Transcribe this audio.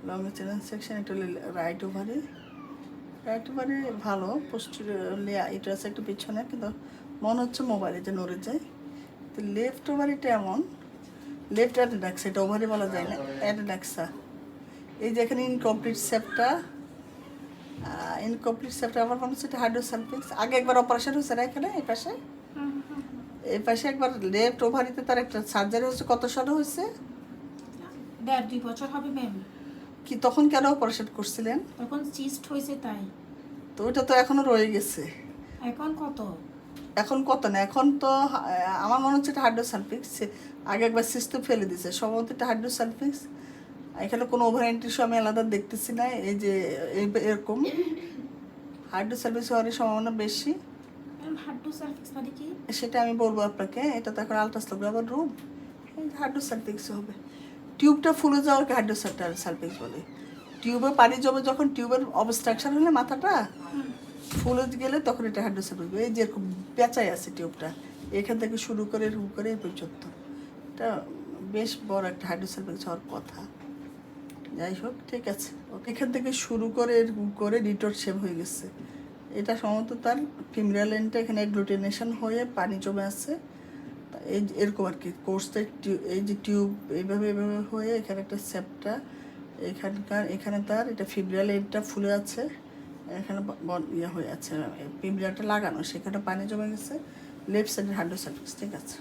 লংজিটিউডাল section এটা right ovary ভালো posterior এটা আছে একটু পিছনে, কিন্তু মনে হচ্ছে মোবাইলে যে নড়ে যায়। তো লেফট ওভারিটা এমন, লেফট অ্যাডেডাক্সা, এটা ওভারি বলা যায় না, অ্যাডেডাক্সা। এই যে এখানে ইনকমপ্লিট সেপ্টা আমার মনে হচ্ছে এটা হাইড্রোসালফিক্স। আগে একবার অপারেশন হয়েছে না এখানে এই পাশে একবার লেফট ওভারিতে তার একটা সার্জারি হয়েছে। কত সালে হয়েছে? 1.5-2 বছর হবে ম্যাম। কি তখন কেন অপারেশন করছিলেন? তখন সিস্ট হয়েছে তাই। তো ওইটা তো এখনো রয়ে গেছে। এখন কত না, এখন তো আমার মনে হচ্ছে এটা হাইড্রোসালফিক্স। আগে একবার সিস্টেম ফেলে দিছে, সম্ভবত এটা হাইড্রোসালফিক্স। এখানে কোনো ওভার টিস্যু আমি আলাদা দেখতেছি না। এই যে এরকম হাইড্রোসালফিক্স হওয়ার সম্ভাবনা বেশি। হাইড্রোসালফিক্স মানে কি সেটা আমি বলবো আপনাকে। এটা তো এখন আলট্রাসোনোগ্রাফার রুম, হাইড্রোসালফিক্স হবে। টিউবটা ফুলে যাওয়াকে হাইড্রোসালফিক্স বলে। টিউবে পানি জমে, যখন টিউবের অবস্ট্রাকশন হলে মাথাটা ফুলে গেলে তখন এটা হাইড্রোসালফিক্স। এই যেরকম পেঁচাই আছে টিউবটা, এখান থেকে শুরু করে এরকম করে এই পর্যন্ত, এটা বেশ বড় একটা হাইড্রোসালফিক্স হওয়ার কথা। যাই হোক, ঠিক আছে। এখান থেকে শুরু করে এরকম করে রিটোর শেপ হয়ে গেছে। এটা সম্ভবত তার ফিমোরাল এন্ডটা এখানে গ্লুটিনেশন হয়ে পানি জমে আছে। এই এরকম আর কি কোর্সটা, এই যে টিউব এইভাবে হয়ে এখানে একটা সেপ্টা, এখানে তার এটা ফিব্রিয়াল এন্ডটা ফুলে আছে, এখানে ইয়ে হয়ে আছে, ফিব্রিয়ালটা লাগানো, সেখানে পানি জমে গেছে। লেফট সাইডের হাইড্রোসালফিক্স, ঠিক আছে।